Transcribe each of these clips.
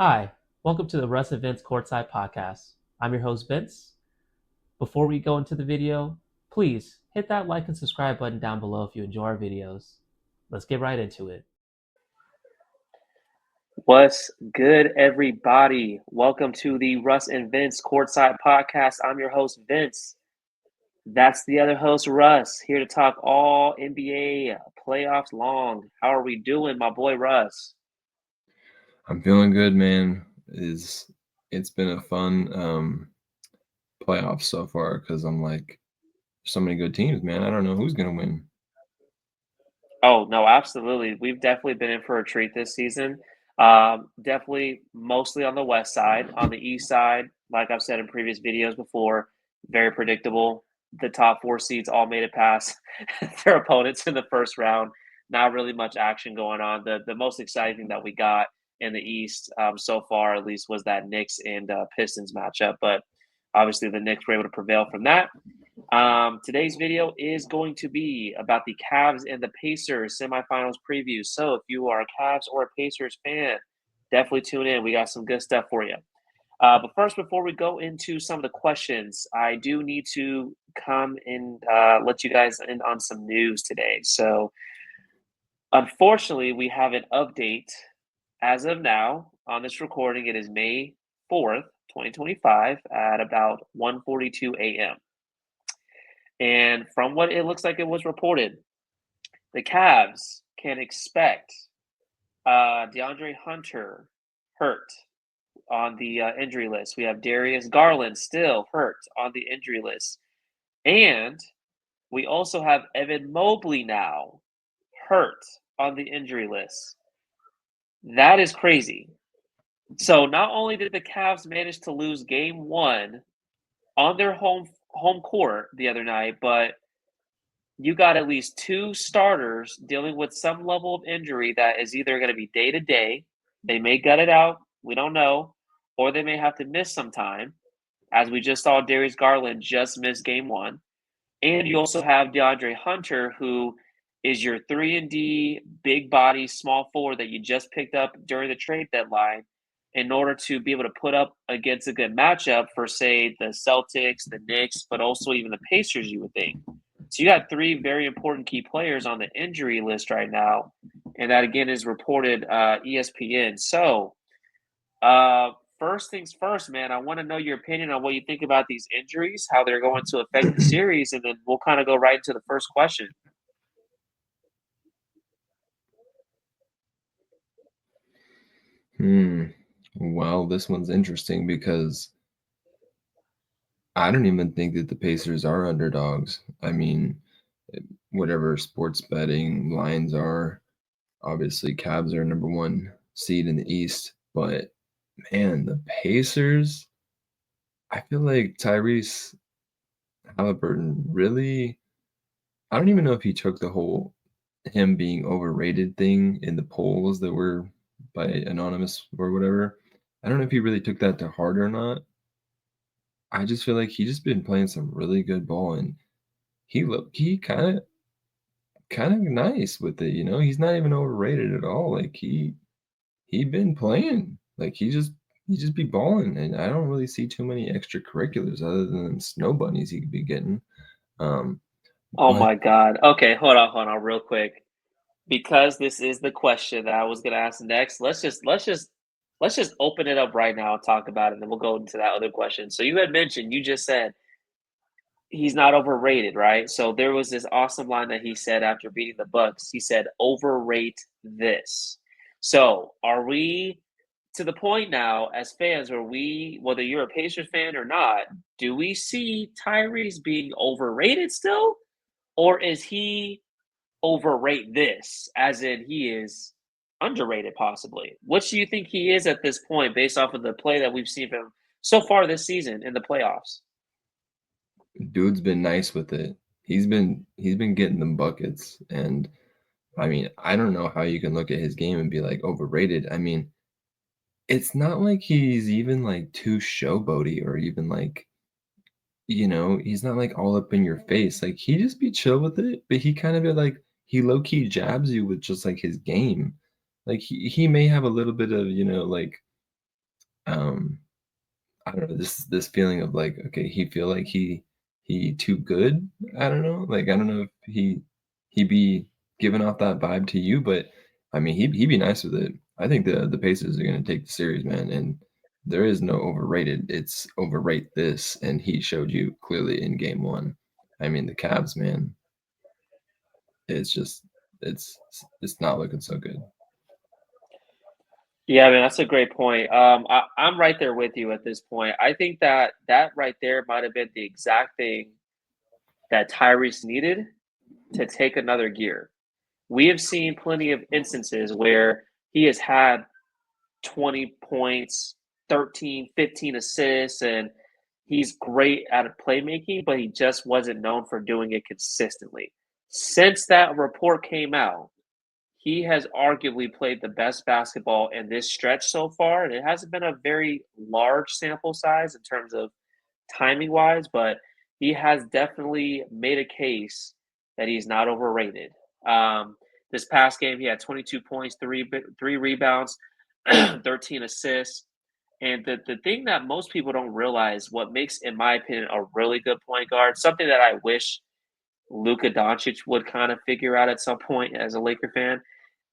Hi, welcome to the Russ and Vince Courtside Podcast. I'm your host, Vince. Before we go into the video, please hit that like and subscribe button down below if you enjoy our videos. Let's get right into it. What's good, everybody? Welcome to the Russ and Vince Courtside Podcast. I'm your host, Vince. That's the other host, Russ, here to talk all NBA playoffs long. How are we doing, my boy Russ? I'm feeling good, man. It's been a fun playoff so far because I'm like so many good teams, man. I don't know who's gonna win. Oh, no, absolutely. We've definitely been in for a treat this season. Definitely mostly on the west side. On the east side, like I've said in previous videos before, very predictable. The top four seeds all made it past their opponents in the first round. Not really much action going on. The most exciting thing that we got in the East so far, at least, was that Knicks and Pistons matchup. But obviously, the Knicks were able to prevail from that. Today's video is going to be about the Cavs and the Pacers semifinals preview. So if you are a Cavs or a Pacers fan, definitely tune in. We got some good stuff for you. But first, before we go into some of the questions, I do need to come and let you guys in on some news today. So unfortunately, we have an update as of now on this recording. It is May 4th, 2025 at about 1:42 a.m. And from what it looks like it was reported, the Cavs can expect DeAndre Hunter hurt on the injury list. We have Darius Garland still hurt on the injury list. And we also have Evan Mobley now hurt on the injury list. That is crazy. So not only did the Cavs manage to lose game one on their home court the other night, but you got at least two starters dealing with some level of injury that is either going to be day to day, they may gut it out, we don't know, or they may have to miss some time, as we just saw Darius Garland just miss game one. And you also have DeAndre Hunter, who is your 3-and-D big body small forward that you just picked up during the trade deadline in order to be able to put up against a good matchup for, say, the Celtics, the Knicks, but also even the Pacers, you would think. So you got three very important key players on the injury list right now, and that again is reported ESPN. So, first things first, man. I want to know your opinion on what you think about these injuries, how they're going to affect the series, and then we'll kind of go right into the first question. Well, this one's interesting because I don't even think that the Pacers are underdogs. I mean, whatever sports betting lines are, obviously Cavs are number one seed in the East, but man, the Pacers, I feel like Tyrese Halliburton really, I don't even know if he took the whole him being overrated thing in the polls that were by anonymous or whatever. I don't know if he really took that to heart or not. I just feel like he just been playing some really good ball, and he kind of nice with it. He's not even overrated at all. Like he been playing. Like he just be balling, and I don't really see too many extracurriculars other than snow bunnies he could be getting. Um, Oh but my God. Okay, hold on, real quick. Because this is the question that I was going to ask next. Let's just open it up right now and talk about it, and then we'll go into that other question. So you just said he's not overrated, right? So there was this awesome line that he said after beating the Bucks. He said, "Overrate this." So are we to the point now as fans where we, whether you're a Pacers fan or not, do we see Tyrese being overrated still, or is he overrate this, as in he is underrated possibly? Which do you think he is at this point, based off of the play that we've seen from him so far this season in the playoffs? dude's been nice with it. He's been getting them buckets, and I mean, I don't know how you can look at his game and be like overrated. I mean, it's not like he's even like too showboaty or even like, he's not like all up in your face. Like he just be chill with it, but he kind of be like he low key jabs you with just like his game. Like he may have a little bit of, like I don't know, this feeling of like, okay, he feel like he too good. I don't know. Like I don't know if he be giving off that vibe to you, but I mean he be nice with it. I think the Pacers are gonna take the series, man, and there is no overrated. It's overrate this, and he showed you clearly in game one. I mean the Cavs, man, it's just it's it's not looking so good. Yeah, I mean that's a great point. I'm right there with you at this point. I think that right there might have been the exact thing that Tyrese needed to take another gear. We have seen plenty of instances where he has had 20 points, 13, 15 assists, and he's great at playmaking, but he just wasn't known for doing it consistently. Since that report came out, he has arguably played the best basketball in this stretch so far. And it hasn't been a very large sample size in terms of timing wise, but he has definitely made a case that he's not overrated. This past game, he had 22 points, three rebounds, 13 assists. And the thing that most people don't realize, what makes, in my opinion, a really good point guard, something that I wish Luka Doncic would kind of figure out at some point as a Laker fan,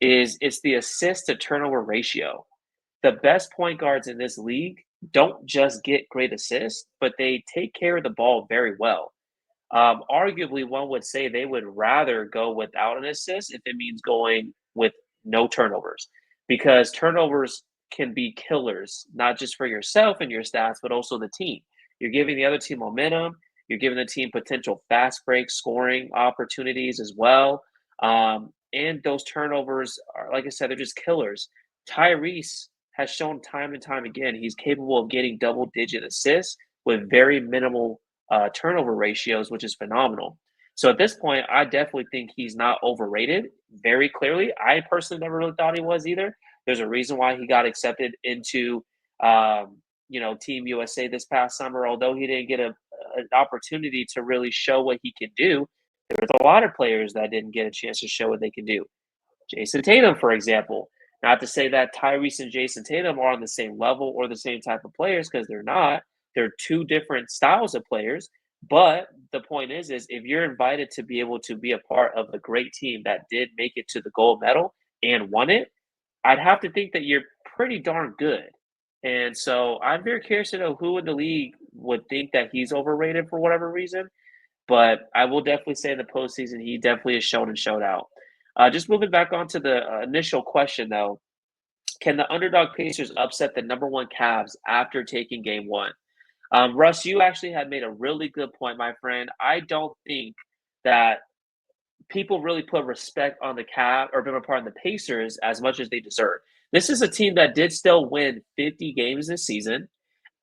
is it's the assist to turnover ratio. The best point guards in this league don't just get great assists, but they take care of the ball very well. Arguably, one would say they would rather go without an assist if it means going with no turnovers, because turnovers can be killers, not just for yourself and your stats, but also the team. You're giving the other team momentum. You're giving the team potential fast break scoring opportunities as well. And those turnovers are, like I said, they're just killers. Tyrese has shown time and time again he's capable of getting double digit assists with very minimal turnover ratios, which is phenomenal. So at this point, I definitely think he's not overrated. Very clearly, I personally never really thought he was either. There's a reason why he got accepted into, Team USA this past summer. Although he didn't get an opportunity to really show what he can do, there's a lot of players that didn't get a chance to show what they can do. Jason Tatum, for example. Not to say that Tyrese and Jason Tatum are on the same level or the same type of players, because they're not. They're two different styles of players. But the point is if you're invited to be able to be a part of a great team that did make it to the gold medal and won it, I'd have to think that you're pretty darn good. And so I'm very curious to know who in the league would think that he's overrated for whatever reason. But I will definitely say in the postseason, he definitely has shown and showed out. Just moving back on to the initial question, though, can the underdog Pacers upset the number one Cavs after taking game one? Russ, you actually had made a really good point, my friend. I don't think that people really put respect on the Cavs or been a part of the Pacers as much as they deserve. This is a team that did still win 50 games this season,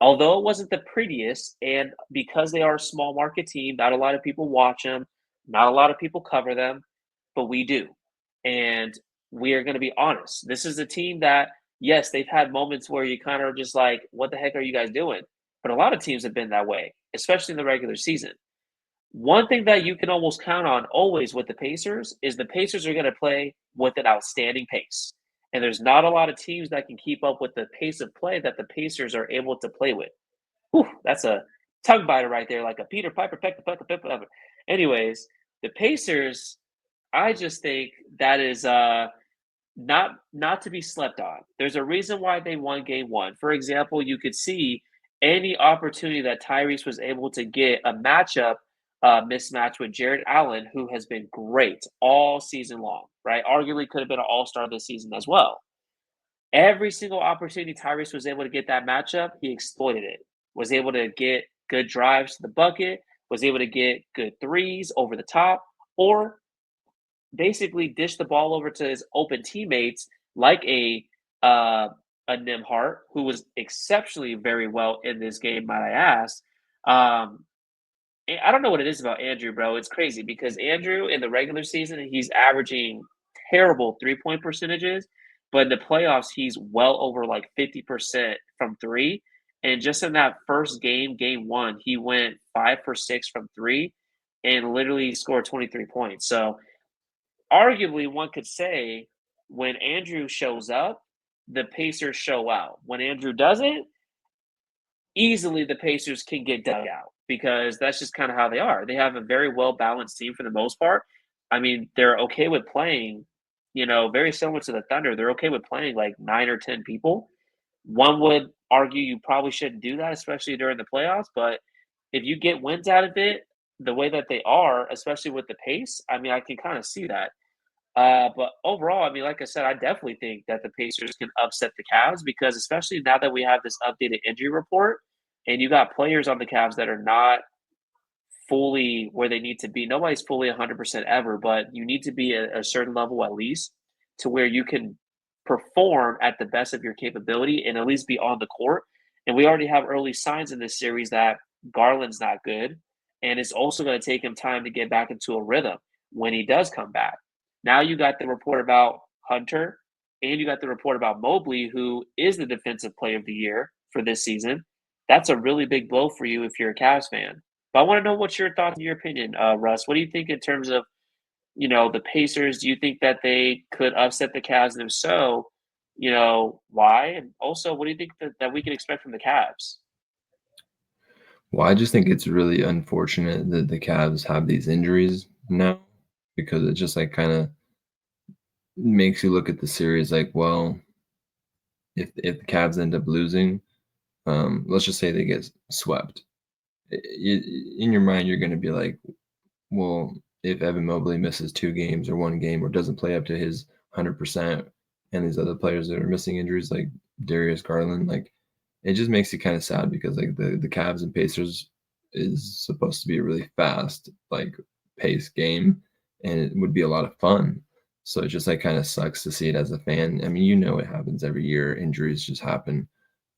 although it wasn't the prettiest. And because they are a small market team, not a lot of people watch them, not a lot of people cover them, but we do. And we are going to be honest. This is a team that, yes, they've had moments where you kind of are just like, what the heck are you guys doing? But a lot of teams have been that way, especially in the regular season. One thing that you can almost count on always with the Pacers is the Pacers are going to play with an outstanding pace. And there's not a lot of teams that can keep up with the pace of play that the Pacers are able to play with. Whew, that's a tongue biter right there, like a Peter Piper, peck, peck, peck, peck. Anyways, the Pacers, I just think that is not to be slept on. There's a reason why they won game one. For example, you could see any opportunity that Tyrese was able to get a matchup mismatch with Jared Allen, who has been great all season long, right? Arguably could have been an all-star this season as well. Every single opportunity Tyrese was able to get that matchup, he exploited it. Was able to get good drives to the bucket, was able to get good threes over the top, or basically dish the ball over to his open teammates like a Nimhart, who was exceptionally very well in this game, might I ask. I don't know what it is about Andrew, bro. It's crazy because Andrew in the regular season, he's averaging terrible 3-point percentages, but in the playoffs, he's well over like 50% from three. And just in that first game, game one, he went 5 for 6 from three and literally scored 23 points. So arguably, one could say when Andrew shows up, the Pacers show out. When Andrew doesn't, easily the Pacers can get dug out because that's just kind of how they are. They have a very well balanced team for the most part. I mean, they're okay with playing, very similar to the Thunder. They're okay with playing like 9 or 10 people. One would argue you probably shouldn't do that, especially during the playoffs. But if you get wins out of it, the way that they are, especially with the pace, I mean, I can kind of see that. But overall, I mean, like I said, I definitely think that the Pacers can upset the Cavs because, especially now that we have this updated injury report, and you got players on the Cavs that are not fully where they need to be. Nobody's fully 100% ever, but you need to be at a certain level at least to where you can perform at the best of your capability and at least be on the court. And we already have early signs in this series that Garland's not good, and it's also going to take him time to get back into a rhythm when he does come back. Now you got the report about Hunter, and you got the report about Mobley, who is the defensive player of the year for this season. That's a really big blow for you if you're a Cavs fan. But I want to know what's your thoughts and your opinion, Russ. What do you think in terms of, the Pacers? Do you think that they could upset the Cavs? And if so, why? And also, what do you think that we can expect from the Cavs? Well, I just think it's really unfortunate that the Cavs have these injuries now because it just like kind of makes you look at the series like, well, if the Cavs end up losing, let's just say they get swept. In your mind, you're going to be like, well, if Evan Mobley misses 2 games or 1 game or doesn't play up to his 100%, and these other players that are missing injuries like Darius Garland, like it just makes you kind of sad because like the Cavs and Pacers is supposed to be a really fast like pace game, and it would be a lot of fun. So it just like kind of sucks to see it as a fan. I mean, it happens every year. Injuries just happen.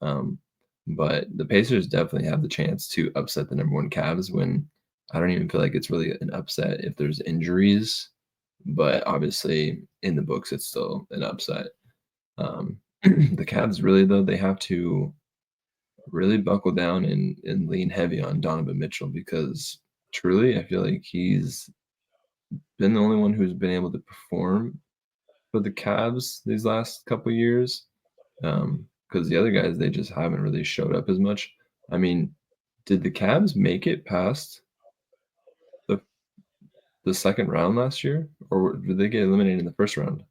Um, but the Pacers definitely have the chance to upset the number one Cavs when I don't even feel like it's really an upset if there's injuries, but obviously in the books it's still an upset. The Cavs really though they have to really buckle down and lean heavy on Donovan Mitchell because truly I feel like he's been the only one who's been able to perform for the Cavs these last couple years. Because the other guys they just haven't really showed up as much. I mean, did the Cavs make it past the second round last year, or did they get eliminated in the first round?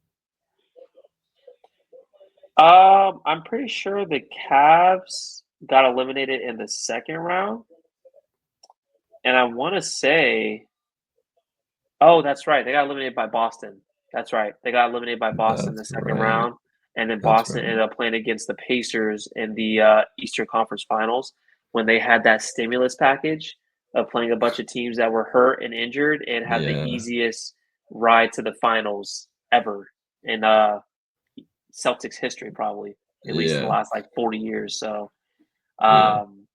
I'm pretty sure the Cavs got eliminated in the second round, and I want to say, oh, that's right, they got eliminated by Boston. That's right, they got eliminated by Boston in the That's second right. round, and then That's Boston right. ended up playing against the Pacers in the Eastern Conference Finals when they had that stimulus package of playing a bunch of teams that were hurt and injured and had the Yeah. easiest ride to the finals ever in Celtics history, probably at least in the Yeah. last like 40 years. So, Yeah. um,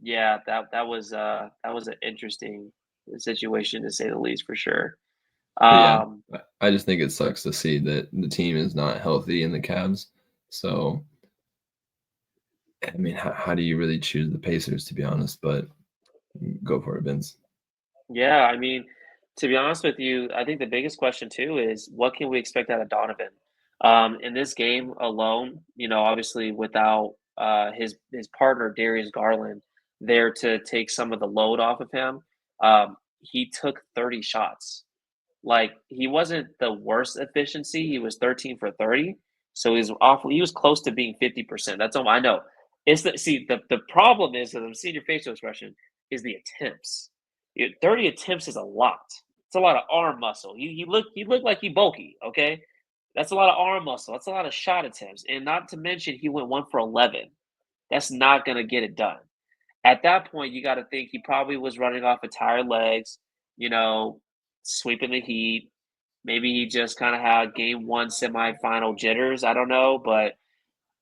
yeah, that was an interesting situation to say the least, for sure. But yeah, Um, I just think it sucks to see that the team is not healthy in the Cavs. So, I mean, how do you really choose the Pacers, to be honest? But go for it, Vince. yeah, I mean, to be honest with you, I think the biggest question too is what can we expect out of Donovan? In this game alone, obviously without his partner Darius Garland there to take some of the load off of him, he took 30 shots. Like, he wasn't the worst efficiency, he was 13 for 30, so he was close to being 50%, that's all I know. It's the problem is, that I'm seeing your facial expression, is the attempts. 30 attempts is a lot. It's a lot of arm muscle. He looked like he bulky, okay? That's a lot of arm muscle, that's a lot of shot attempts, and not to mention he went 1 for 11. That's not gonna get it done. At that point, you gotta think he probably was running off of tired legs, you know, sweeping the Heat. Maybe he just kinda had game 1 semifinal jitters, I don't know, but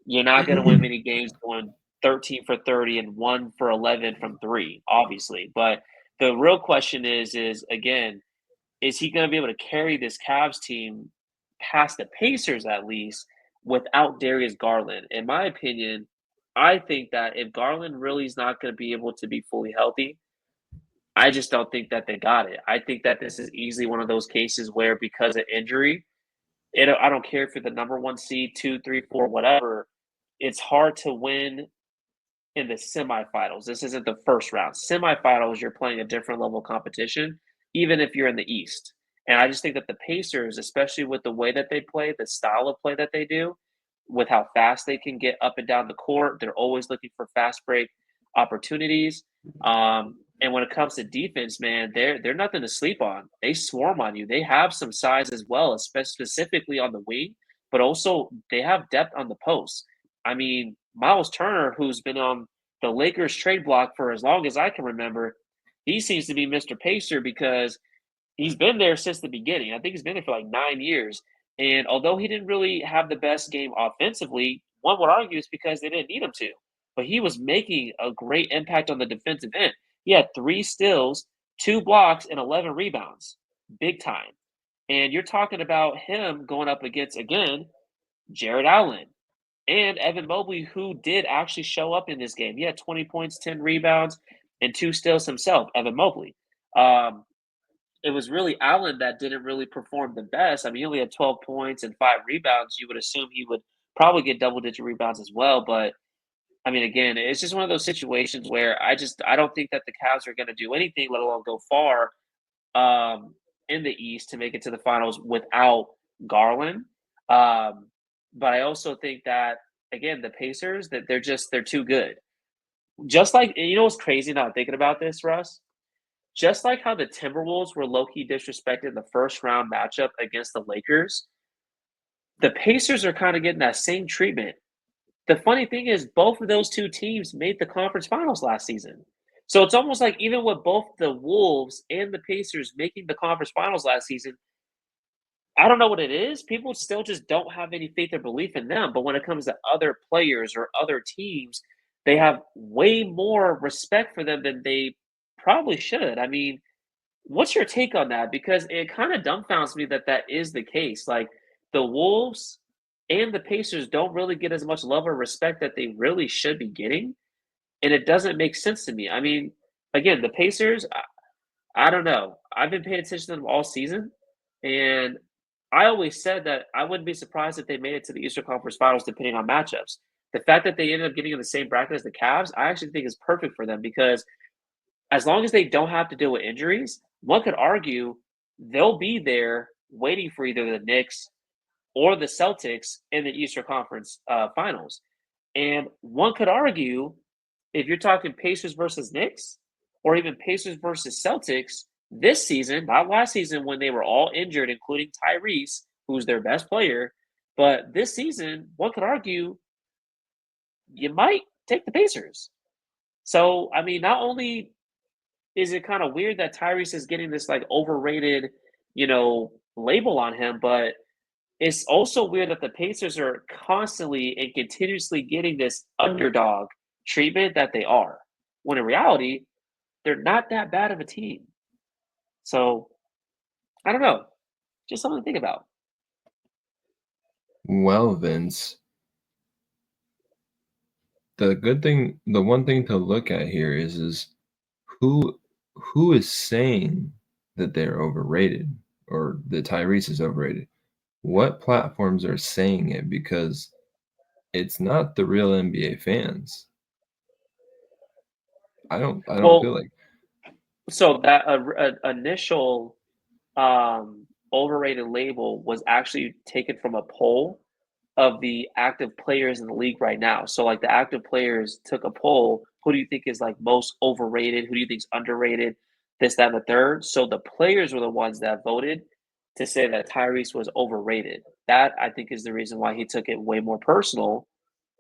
you're not gonna win many games going 13 for 30 and 1 for 11 from 3, obviously, but the real question is again, is he gonna be able to carry this Cavs team past the Pacers at least without Darius Garland? In my opinion, I think that if Garland really is not gonna be able to be fully healthy, I just don't think that they got it. I think that this is easily one of those cases where because of injury, I don't care if you're the number 1 seed, 2, 3, 4, whatever, it's hard to win in the semifinals. This isn't the first round. Semifinals, you're playing a different level of competition, even if you're in the East. And I just think that the Pacers, especially with the way that they play, the style of play that they do, with how fast they can get up and down the court, they're always looking for fast break opportunities. And when it comes to defense, man, they're nothing to sleep on. They swarm on you. They have some size as well, specifically on the wing, but also they have depth on the post. I mean, Miles Turner, who's been on the Lakers trade block for as long as I can remember, he seems to be Mr. Pacer because he's been there since the beginning. I think he's been there for like 9 years. And although he didn't really have the best game offensively, one would argue it's because they didn't need him to. But he was making a great impact on the defensive end. He had 3 steals, 2 blocks, and 11 rebounds. Big time. And you're talking about him going up against, again, Jared Allen and Evan Mobley, who did actually show up in this game. He had 20 points, 10 rebounds, and 2 steals himself, Evan Mobley. It was really Allen that didn't really perform the best. I mean, he only had 12 points and 5 rebounds. You would assume he would probably get double-digit rebounds as well. But I mean, again, it's just one of those situations where I don't think that the Cavs are going to do anything, let alone go far in the East to make it to the finals without Garland. But I also think that again, the Pacers that they're too good. Just like you know what's crazy now thinking about this, Russ? Just like how the Timberwolves were low-key disrespected in the first round matchup against the Lakers, the Pacers are kind of getting that same treatment. The funny thing is, both of those two teams made the conference finals last season. So it's almost like even with both the Wolves and the Pacers making the conference finals last season, I don't know what it is. People still just don't have any faith or belief in them. But when it comes to other players or other teams, they have way more respect for them than they probably should. I mean, what's your take on that? Because it kind of dumbfounds me that that is the case. Like the Wolves and the Pacers don't really get as much love or respect that they really should be getting, and it doesn't make sense to me. I mean, again, the Pacers, I don't know. I've been paying attention to them all season, and I always said that I wouldn't be surprised if they made it to the Eastern Conference Finals depending on matchups. The fact that they ended up getting in the same bracket as the Cavs, I actually think is perfect for them because as long as they don't have to deal with injuries, one could argue they'll be there waiting for either the Knicks or the Celtics in the Eastern Conference Finals. And one could argue if you're talking Pacers versus Knicks or even Pacers versus Celtics this season, not last season when they were all injured, including Tyrese, who's their best player, but this season, one could argue you might take the Pacers. So, I mean, not only is it kind of weird that Tyrese is getting this like overrated, label on him, but it's also weird that the Pacers are constantly and continuously getting this underdog treatment that they are. When in reality, they're not that bad of a team. So I don't know. Just something to think about. Well, Vince, the one thing to look at here is who who is saying that they're overrated or that Tyrese is overrated? What platforms are saying it? Because it's not the real NBA fans. I don't feel Well, like so that initial overrated label was actually taken from a poll of the active players in the league right now. So like the active players took a poll. Who do you think is like most overrated? Who do you think is underrated? This, that, and the third. So the players were the ones that voted to say that Tyrese was overrated. That I think is the reason why he took it way more personal,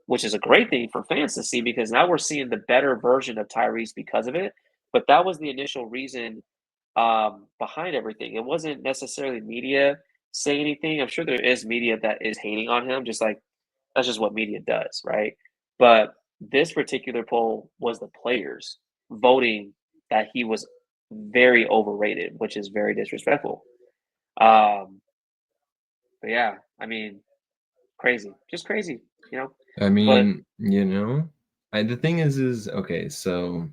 which is a great thing for fans to see because now we're seeing the better version of Tyrese because of it. But that was the initial reason behind everything. It wasn't necessarily media saying anything. I'm sure there is media that is hating on him, just like that's just what media does, right? But this particular poll was the players voting that he was very overrated, which is very disrespectful. Um, but yeah, I mean, crazy, just crazy, you know. I But mean, the thing is okay, so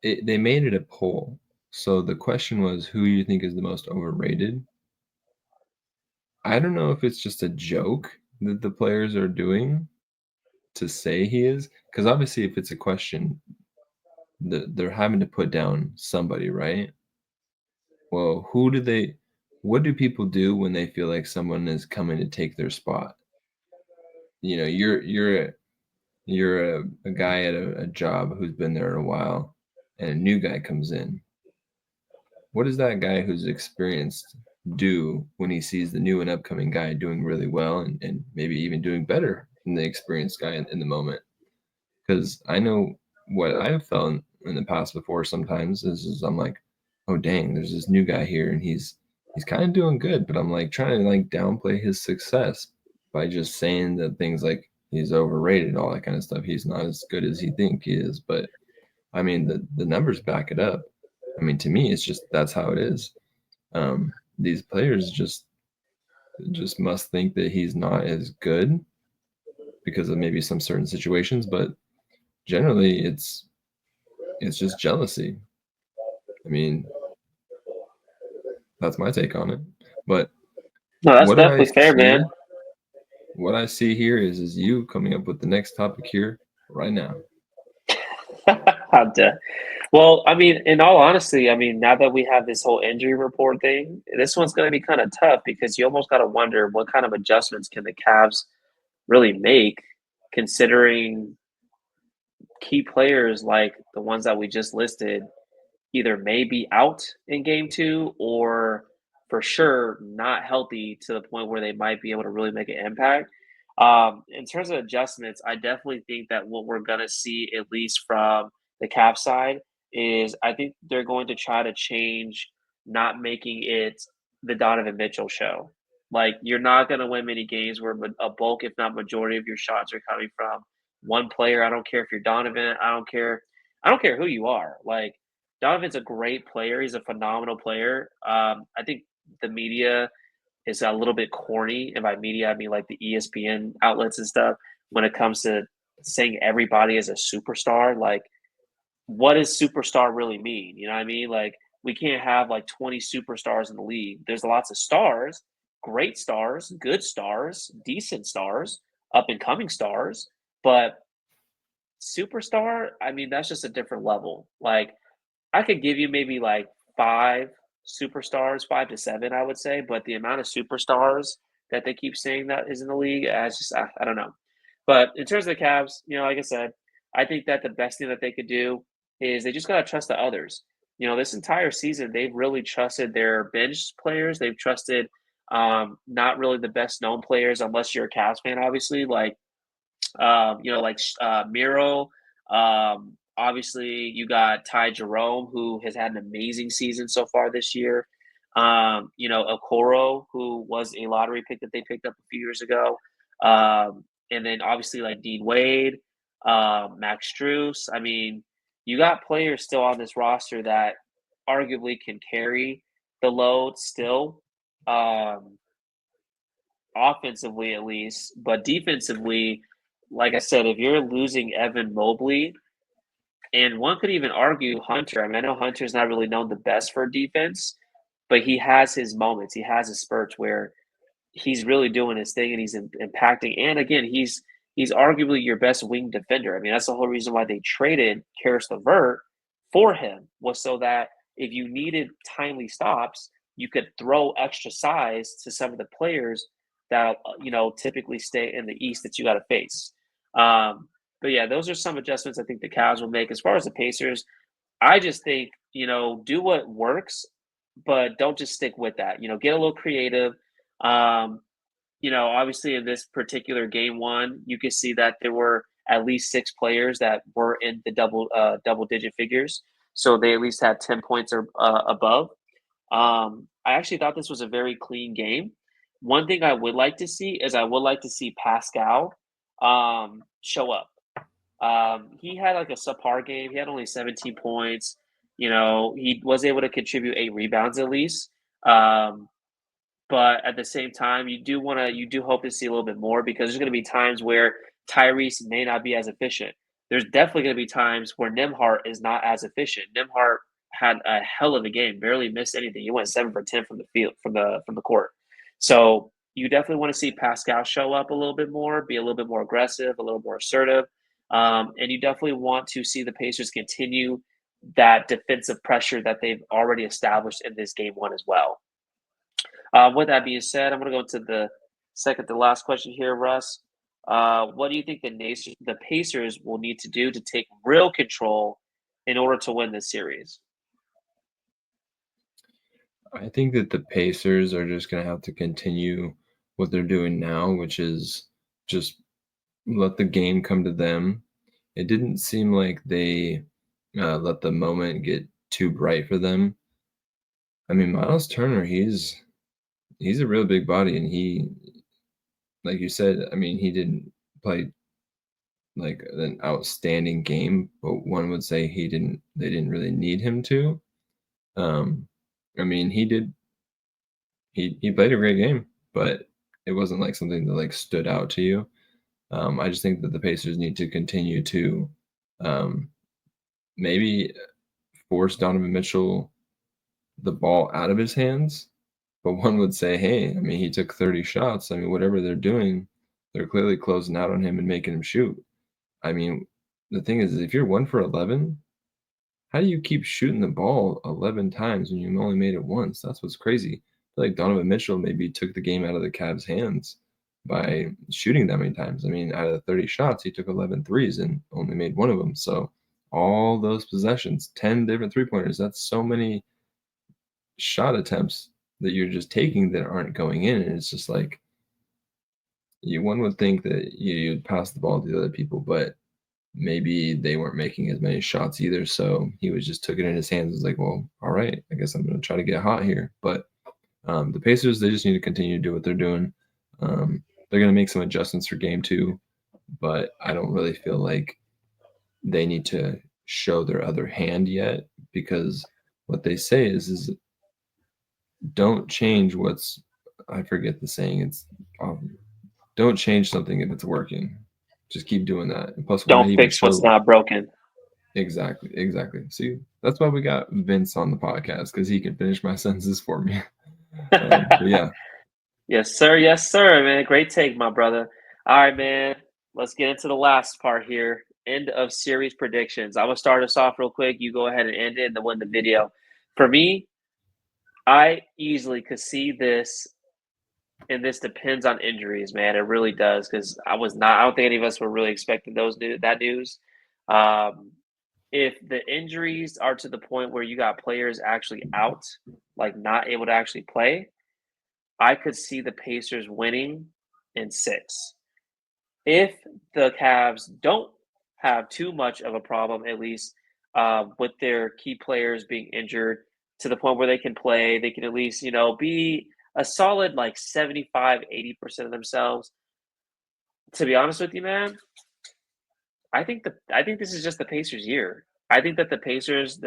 they made it a poll. So the question was, who you think is the most overrated? I don't know if it's just a joke that the players are doing, to say he is, because obviously if it's a question, they're having to put down somebody, right? Well, what do people do when they feel like someone is coming to take their spot? You know, you're a guy at a job who's been there a while, and a new guy comes in. What does that guy who's experienced do when he sees the new and upcoming guy doing really well and maybe even doing better than the experienced guy in the moment? Because I know what I've felt in the past before sometimes is I'm like, oh dang, there's this new guy here and he's kind of doing good, but I'm like trying to like downplay his success by just saying that things like he's overrated, all that kind of stuff. He's not as good as he think he is, but I mean the numbers back it up. I mean, to me, it's just that's how it is. These players just must think that he's not as good because of maybe some certain situations, but generally it's just jealousy. I mean, that's my take on it. But No, that's what do I definitely fair, man. see? What I see here is you coming up with the next topic here right now. Well, I mean, in all honesty, I mean, now that we have this whole injury report thing, this one's going to be kind of tough because you almost got to wonder what kind of adjustments can the Cavs really make, considering key players like the ones that we just listed either may be out in game two or for sure not healthy to the point where they might be able to really make an impact. In terms of adjustments, I definitely think that what we're going to see, at least from the cap side, is I think they're going to try to change not making it the Donovan Mitchell show. Like, you're not going to win many games where a bulk, if not majority, of your shots are coming from one player. I don't care if you're Donovan. I don't care. I don't care who you are. Like, Donovan's a great player. He's a phenomenal player. I think the media is a little bit corny, and by media I mean like the ESPN outlets and stuff. When it comes to saying everybody is a superstar, like, what does superstar really mean? You know what I mean? Like, we can't have like 20 superstars in the league. There's lots of stars, great stars, good stars, decent stars, up and coming stars, but superstar, I mean, that's just a different level. Like, I could give you maybe like five superstars, 5 to 7, I would say. But the amount of superstars that they keep saying that is in the league, I don't know. But in terms of the Cavs, like I said, I think that the best thing that they could do is they just got to trust the others. This entire season, they've really trusted their bench players. They've trusted not really the best known players, unless you're a Cavs fan, obviously, like Miro. Obviously, you got Ty Jerome, who has had an amazing season so far this year. Okoro, who was a lottery pick that they picked up a few years ago. And then obviously like Dean Wade, Max Strus. I mean, you got players still on this roster that arguably can carry the load still. Offensively at least, but defensively, like I said, if you're losing Evan Mobley, and one could even argue Hunter. I mean, I know Hunter's not really known the best for defense, but he has his moments. He has his spurts where he's really doing his thing and he's impacting. And again, he's arguably your best wing defender. I mean, that's the whole reason why they traded Karis LeVert for him, was so that if you needed timely stops, you could throw extra size to some of the players that typically stay in the East that you got to face. But yeah, those are some adjustments I think the Cavs will make. As far as the Pacers, I just think, do what works, but don't just stick with that. Get a little creative. Obviously in this particular game one, you could see that there were at least 6 players that were in the double digit figures. So they at least had 10 points or above. I actually thought this was a very clean game. One thing I would like to see is I would like to see Pascal show up. He had like a subpar game. He had only 17 points. He was able to contribute 8 rebounds at least. But at the same time, you do hope to see a little bit more, because there's going to be times where Tyrese may not be as efficient. There's definitely going to be times where Nembhard is not as efficient. Nembhard had a hell of a game, barely missed anything. He went 7 for 10 from the field, from the court. So you definitely want to see Pascal show up a little bit more, be a little bit more aggressive, a little more assertive. And you definitely want to see the Pacers continue that defensive pressure that they've already established in this game one as well. With that being said, I'm going to go into the second to last question here, Russ. What do you think the Pacers will need to do to take real control in order to win this series? I think that the Pacers are just going to have to continue what they're doing now, which is just let the game come to them. It didn't seem like they let the moment get too bright for them. I mean, Miles Turner, he's a real big body, and he, like you said, I mean, he didn't play like an outstanding game, but one would say they didn't really need him to. Um, I mean, he played a great game, but it wasn't like something that like stood out to you. I just think that the Pacers need to continue to um, maybe force Donovan Mitchell the ball out of his hands. But one would say, hey, I mean, he took 30 shots. I mean, whatever they're doing, they're clearly closing out on him and making him shoot. I mean, the thing is, if you're 1 for 11, how do you keep shooting the ball 11 times when you only made it once? That's what's crazy. I feel like Donovan Mitchell maybe took the game out of the Cavs' hands by shooting that many times. I mean, out of the 30 shots, he took 11 threes and only made one of them. So all those possessions, 10 different three-pointers, that's so many shot attempts that you're just taking that aren't going in. And it's just like, one would think that you'd pass the ball to the other people, but maybe they weren't making as many shots either. So he was just took it in his hands and was like, well, all right, I guess I'm going to try to get hot here. But the Pacers, they just need to continue to do what they're doing. They're going to make some adjustments for game two, but I don't really feel like they need to show their other hand yet, because what they say is don't change what's, I forget the saying. It's don't change something if it's working. Just keep doing that. And plus, why Don't even fix what's show? not broken. Exactly. See, that's why we got Vince on the podcast, because he can finish my sentences for me. But yeah, Yes, sir. Yes, sir, man. Great take, my brother. All right, man. Let's get into the last part here. End of series predictions. I'm gonna start us off real quick. You go ahead and end it and then win the video. For me, I easily could see this, and this depends on injuries, man. It really does, because I don't think any of us were really expecting that news. Um, if the injuries are to the point where you got players actually out, like not able to actually play, I could see the Pacers winning in 6. If the Cavs don't have too much of a problem, at least with their key players being injured to the point where they can play, they can at least, be a solid like 75-80% of themselves. To be honest with you, man, I think this is just the Pacers' year. I think that the Pacers,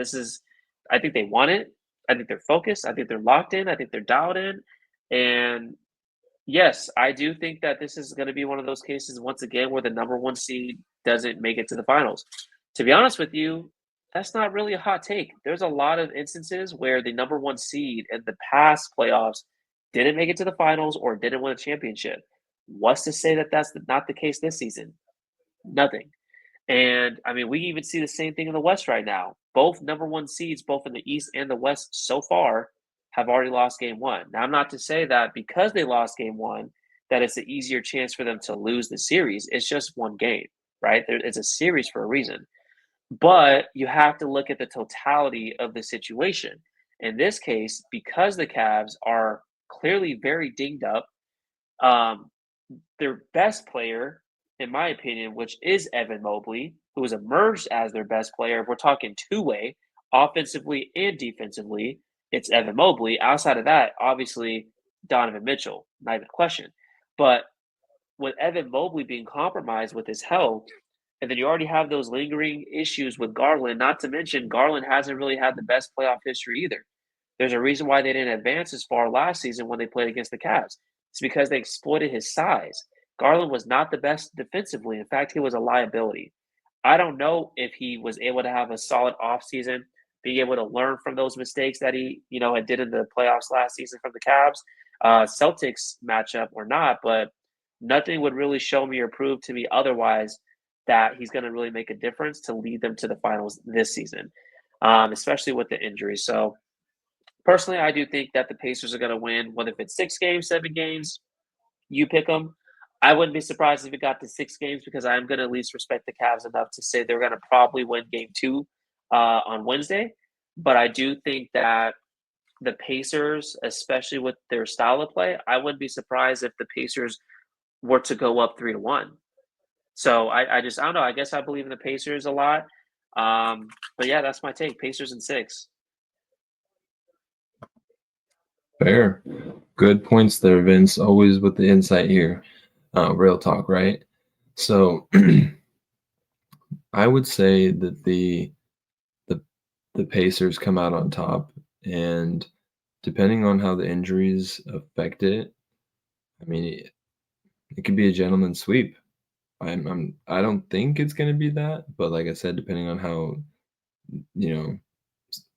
I think they want it. I think they're focused. I think they're locked in. I think they're dialed in. And yes, I do think that this is going to be one of those cases once again where the number one seed doesn't make it to the finals. To be honest with you, that's not really a hot take. There's a lot of instances where the number one seed in the past playoffs didn't make it to the finals or didn't win a championship. What's to say that that's not the case this season? Nothing. And I mean, we even see the same thing in the West right now. Both number one seeds, both in the East and the West so far, have already lost game one. Now, I'm not to say that because they lost game one, that it's an easier chance for them to lose the series. It's just one game, right? It's a series for a reason. But you have to look at the totality of the situation. In this case, because the Cavs are clearly very dinged up, um, their best player, in my opinion, which is Evan Mobley, who has emerged as their best player. If we're talking two-way, offensively and defensively, it's Evan Mobley. Outside of that, obviously, Donovan Mitchell, not even a question. But with Evan Mobley being compromised with his health, and then you already have those lingering issues with Garland, not to mention Garland hasn't really had the best playoff history either. There's a reason why they didn't advance as far last season when they played against the Cavs. It's because they exploited his size. Garland was not the best defensively. In fact, he was a liability. I don't know if he was able to have a solid offseason, being able to learn from those mistakes that he, had did in the playoffs last season from the Cavs. Celtics matchup or not, but nothing would really show me or prove to me otherwise that he's going to really make a difference to lead them to the finals this season, especially with the injuries. So personally, I do think that the Pacers are going to win, whether if it's 6 games, 7 games, you pick them. I wouldn't be surprised if it got to 6 games because I'm going to at least respect the Cavs enough to say they're going to probably win game 2 on Wednesday. But I do think that the Pacers, especially with their style of play, I wouldn't be surprised if the Pacers were to go up 3-1. So I don't know. I guess I believe in the Pacers a lot. But yeah, that's my take. Pacers in 6. Fair. Good points there, Vince. Always with the insight here. Real talk, right? So I would say that the Pacers come out on top, and depending on how the injuries affect it, I mean, it could be a gentleman's sweep. I don't think it's going to be that, but like I said, depending on how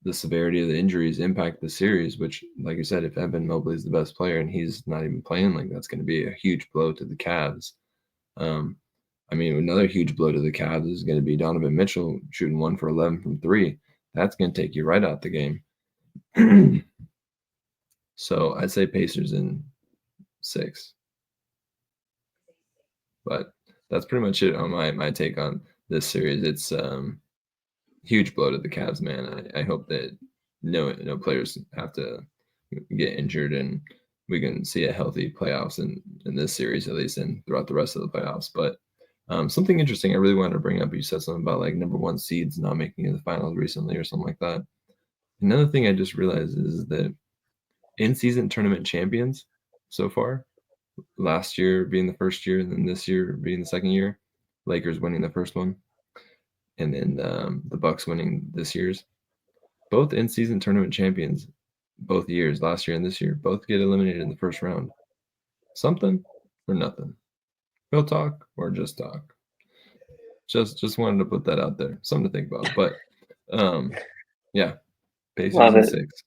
the severity of the injuries impact the series, which, like you said, if Evan Mobley is the best player and he's not even playing, like that's going to be a huge blow to the Cavs. Another huge blow to the Cavs is going to be Donovan Mitchell shooting 1 for 11 from 3. That's going to take you right out the game. So I'd say Pacers in 6. But that's pretty much it on my take on this series. It's huge blow to the Cavs, man. I hope that no players have to get injured and we can see a healthy playoffs in this series, at least, and throughout the rest of the playoffs. But something interesting I really wanted to bring up, you said something about like number 1 seeds not making it to the finals recently or something like that. Another thing I just realized is that in-season tournament champions so far, last year being the first year and then this year being the second year, Lakers winning the first one, and then the Bucks winning this year's. Both in-season tournament champions, both years, last year and this year, both get eliminated in the first round. Something or nothing. Real talk or just talk. Just wanted to put that out there. Something to think about. But yeah, Pacers in 6.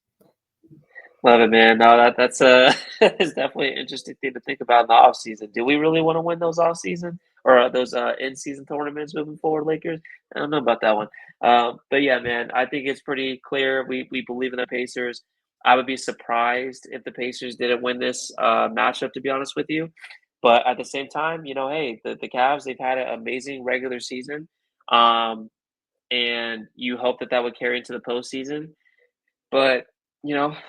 Love it, man. No, that's it's definitely an interesting thing to think about in the offseason. Do we really want to win those offseason or those in-season tournaments moving forward, Lakers? I don't know about that one. But yeah, man, I think it's pretty clear. We believe in the Pacers. I would be surprised if the Pacers didn't win this matchup, to be honest with you. But at the same time, hey, the Cavs, they've had an amazing regular season. And you hope that would carry into the postseason. But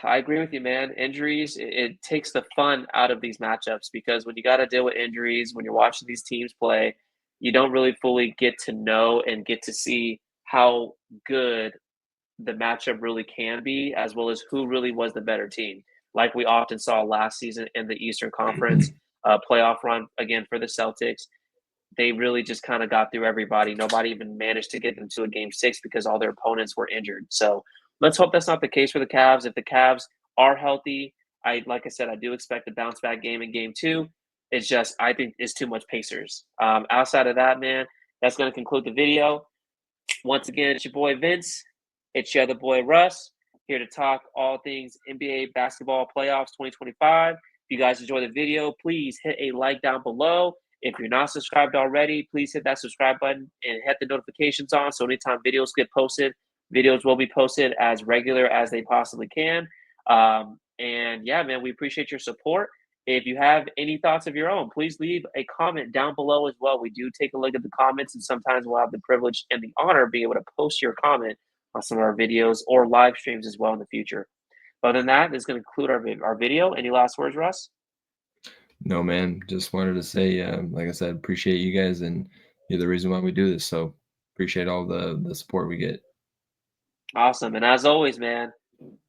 I agree with you, man. Injuries, it takes the fun out of these matchups because when you got to deal with injuries, when you're watching these teams play, you don't really fully get to know and get to see how good the matchup really can be, as well as who really was the better team. Like we often saw last season in the Eastern Conference playoff run, again, for the Celtics. They really just kind of got through everybody. Nobody even managed to get them to a game 6 because all their opponents were injured. So let's hope that's not the case for the Cavs. If the Cavs are healthy, like I said, I do expect a bounce back game in game 2. It's just I think it's too much Pacers. Outside of that, man, that's going to conclude the video. Once again, it's your boy Vince. It's your other boy Russ, here to talk all things NBA basketball playoffs 2025. If you guys enjoy the video, please hit a like down below. If you're not subscribed already, please hit that subscribe button and hit the notifications on so anytime videos get posted, videos will be posted as regular as they possibly can. And yeah, man, we appreciate your support. If you have any thoughts of your own, please leave a comment down below as well. We do take a look at the comments, and sometimes we'll have the privilege and the honor of being able to post your comment on some of our videos or live streams as well in the future. But other than that, this is going to conclude our video. Any last words, Russ? No, man. Just wanted to say, like I said, appreciate you guys, and you're the reason why we do this. So appreciate all the support we get. Awesome. And as always, man,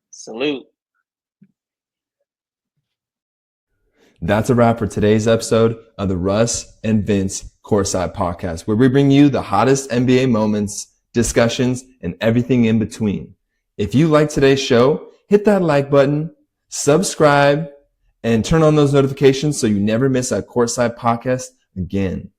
salute. That's a wrap for today's episode of the Russ and Vince Courtside Podcast, where we bring you the hottest NBA moments, discussions, and everything in between. If you like today's show, hit that like button, subscribe, and turn on those notifications so you never miss a Courtside Podcast again.